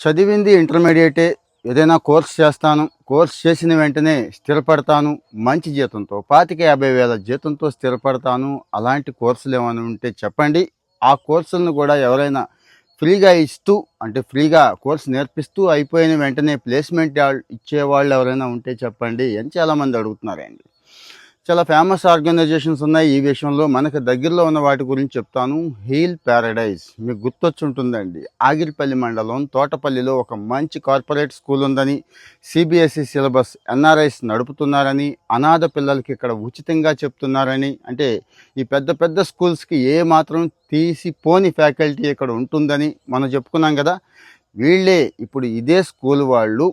చదివింది ఇంటర్మీడియేటే. ఏదైనా కోర్స్ చేస్తాను. కోర్స్ చేసిన వెంటనే స్థిరపడతాను. మంచి జీతంతో 25,000-50,000 జీతంతో స్థిరపడతాను. అలాంటి కోర్సులు ఏమైనా ఉంటే చెప్పండి. ఆ కోర్సులను కూడా ఎవరైనా ఫ్రీగా ఇస్తూ, అంటే ఫ్రీగా కోర్స్ నేర్పిస్తూ అయిపోయిన వెంటనే ప్లేస్మెంట్ ఇచ్చేవాళ్ళు ఎవరైనా ఉంటే చెప్పండి అని చాలామంది అడుగుతున్నారండి. చాలా ఫేమస్ ఆర్గనైజేషన్స్ ఉన్నాయి ఈ విషయంలో. మనకు దగ్గరలో ఉన్న వాటి గురించి చెప్తాను. హీల్ ప్యారడైజ్ మీకు గుర్తొచ్చి ఉంటుందండి. ఆగిరిపల్లి మండలం తోటపల్లిలో ఒక మంచి కార్పొరేట్ స్కూల్ ఉందని, సిబిఎస్ఈ సిలబస్ ఎన్ఆర్ఐస్ నడుపుతున్నారని, అనాథ పిల్లలకి ఇక్కడ ఉచితంగా చెప్తున్నారని, అంటే ఈ పెద్ద పెద్ద స్కూల్స్కి ఏ మాత్రం తీసిపోని ఫ్యాకల్టీ ఇక్కడ ఉంటుందని మనం చెప్పుకున్నాం కదా. వీళ్ళే ఇప్పుడు ఇదే స్కూల్ వాళ్ళు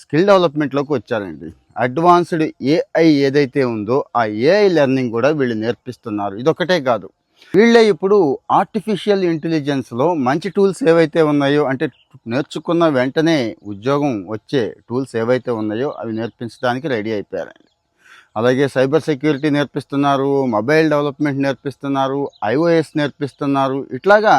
స్కిల్ డెవలప్మెంట్లోకి వచ్చారండి. అడ్వాన్స్డ్ ఏఐ ఏదైతే ఉందో ఆ ఏఐ లెర్నింగ్ కూడా వీళ్ళు నేర్పిస్తున్నారు. ఇదొక్కటే కాదు, వీళ్ళే ఇప్పుడు ఆర్టిఫిషియల్ ఇంటెలిజెన్స్లో మంచి టూల్స్ ఏవైతే ఉన్నాయో, అంటే నేర్చుకున్న వెంటనే ఉద్యోగం వచ్చే టూల్స్ ఏవైతే ఉన్నాయో అవి నేర్పించడానికి రెడీ అయిపోయారండి. అలాగే సైబర్ సెక్యూరిటీ నేర్పిస్తున్నారు, మొబైల్ డెవలప్మెంట్ నేర్పిస్తున్నారు, ఐఓఎస్ నేర్పిస్తున్నారు. ఇట్లాగా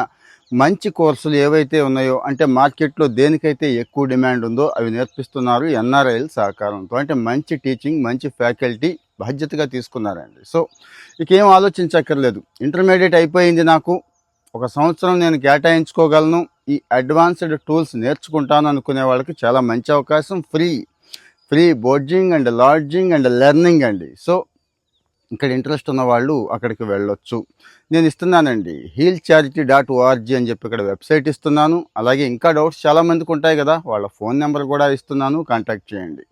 మంచి కోర్సులు ఏవైతే ఉన్నాయో, అంటే మార్కెట్లో దేనికైతే ఎక్కువ డిమాండ్ ఉందో అవి నేర్పిస్తున్నారు ఎన్ఆర్ఐల సహకారంతో. అంటే మంచి టీచింగ్, మంచి ఫ్యాకల్టీ బాధ్యతగా తీసుకున్నారండి. సో ఇకేం ఆలోచించక్కర్లేదు. ఇంటర్మీడియట్ అయిపోయింది, నాకు ఒక సంవత్సరం నేను కేటాయించుకోగలను, ఈ అడ్వాన్స్డ్ టూల్స్ నేర్చుకుంటాను అనుకునే వాళ్ళకి చాలా మంచి అవకాశం. Free boarding and lodging and learning అండి. సో ఇక్కడ ఇంట్రెస్ట్ ఉన్న వాళ్ళు అక్కడికి వెళ్ళొచ్చు. నేను ఇస్తున్నానండి healcharity.org అని చెప్పి ఇక్కడ వెబ్సైట్ ఇస్తున్నాను. అలాగే ఇంకా డౌట్స్ చాలామందికి ఉంటాయి కదా, వాళ్ళ ఫోన్ నెంబర్ కూడా ఇస్తున్నాను, కాంటాక్ట్ చేయండి.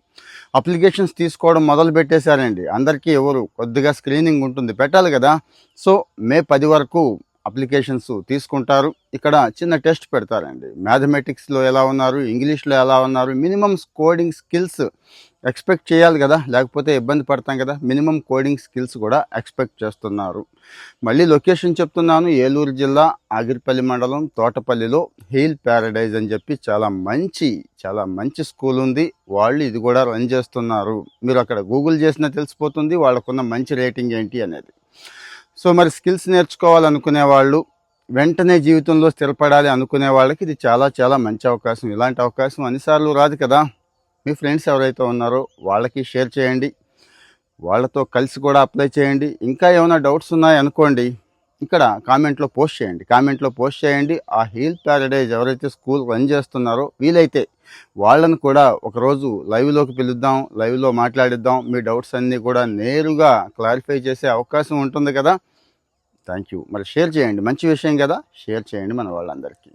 అప్లికేషన్స్ తీసుకోవడం మొదలు పెట్టేశారండి. అందరికీ ఎవరు కొద్దిగా స్క్రీనింగ్ ఉంటుంది, పెట్టాలి కదా. సో మే 10 వరకు అప్లికేషన్స్ తీసుకుంటారు. ఇక్కడ చిన్న టెస్ట్ పెడతారండి. మ్యాథమెటిక్స్లో ఎలా ఉన్నారు, ఇంగ్లీష్లో ఎలా ఉన్నారు, మినిమం కోడింగ్ స్కిల్స్ ఎక్స్పెక్ట్ చేయాలి కదా, లేకపోతే ఇబ్బంది పడతాం కదా. మినిమం కోడింగ్ స్కిల్స్ కూడా ఎక్స్పెక్ట్ చేస్తున్నారు. మళ్ళీ లొకేషన్ చెప్తున్నాను, ఏలూరు జిల్లా ఆగిరిపల్లి మండలం తోటపల్లిలో హీల్ ప్యారడైజ్ అని చెప్పి చాలా మంచి స్కూల్ ఉంది. వాళ్ళు ఇది కూడా రన్ చేస్తున్నారు. మీరు అక్కడ గూగుల్ చేసినా తెలిసిపోతుంది వాళ్ళకున్న మంచి రేటింగ్ ఏంటి అనేది. సో మరి స్కిల్స్ నేర్చుకోవాలనుకునే వాళ్ళు, వెంటనే జీవితంలో స్థిరపడాలి అనుకునే వాళ్ళకి ఇది చాలా మంచి అవకాశం. ఇలాంటి అవకాశం అన్నిసార్లు రాదు కదా. మీ ఫ్రెండ్స్ ఎవరైతే ఉన్నారో వాళ్ళకి షేర్ చేయండి, వాళ్ళతో కలిసి కూడా అప్లై చేయండి. ఇంకా ఏమైనా డౌట్స్ ఉన్నాయనుకోండి, ఇక్కడ కామెంట్లో పోస్ట్ చేయండి. ఆ హీల్ ప్యారడైజ్ ఎవరైతే స్కూల్ రన్ చేస్తున్నారో వీలైతే వాళ్ళను కూడా ఒకరోజు లైవ్లోకి పిలుద్దాం, లైవ్లో మాట్లాడిద్దాం. మీ డౌట్స్ అన్నీ కూడా నేరుగా క్లారిఫై చేసే అవకాశం ఉంటుంది కదా. Thank you. మరి షేర్ చేయండి, మంచి విషయం కదా, షేర్ చేయండి మన వాళ్ళందరికీ.